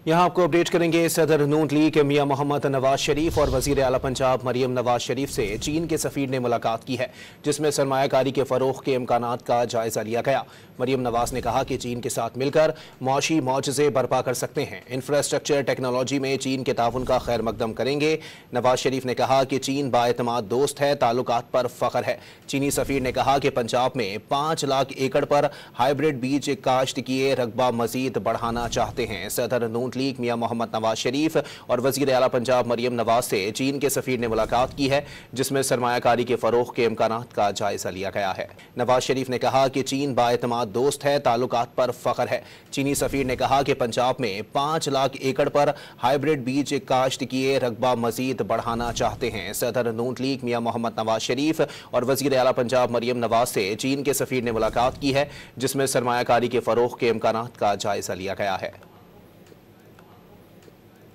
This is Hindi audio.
यहाँ आपको अपडेट करेंगे। सदर नून लीग के मियां मोहम्मद नवाज शरीफ और वजीर आला पंजाब मरियम नवाज शरीफ से चीन के सफीर ने मुलाकात की है, जिसमें सरमायाकारी के फरोग के इम्कानात का जायजा लिया गया। मरियम नवाज ने कहा कि चीन के साथ मिलकर मुआशी मौजज़े बर्पा कर सकते हैं। इंफ्रास्ट्रक्चर टेक्नोलॉजी में चीन के ताउन का खैर मकदम करेंगे। नवाज शरीफ ने कहा कि चीन बाएतमाद दोस्त है, ताल्लुकात पर फख्र है। चीनी सफीर ने कहा कि पंजाब में 5 लाख एकड़ पर हाइब्रिड बीज काश्त किए रकबा मजीद बढ़ाना चाहते हैं। सदर नून लीग मियां मोहम्मद नवाज शरीफ और वजीर आला पंजाब मरियम नवाज से चीन के सफीर ने मुलाकात की है, जिसमें सरमायाकारी के फरोग के इम्कानात का जायजा लिया गया है। नवाज शरीफ ने कहा कि चीन बाएतमाद दोस्त है, ताल्लुकात पर फख्र है। चीनी सफीर ने कहा कि पंजाब में 5 लाख एकड़ पर हाइब्रिड बीज काश्त किए रकबा मजीद बढ़ाना चाहते हैं। सदर नून लीग मियां मोहम्मद नवाज शरीफ और वजीर आला पंजाब मरियम नवाज से चीन के सफीर ने मुलाकात की है, जिसमें सरमायाकारी के फरोग के इम्कानात का जायजा लिया गया है।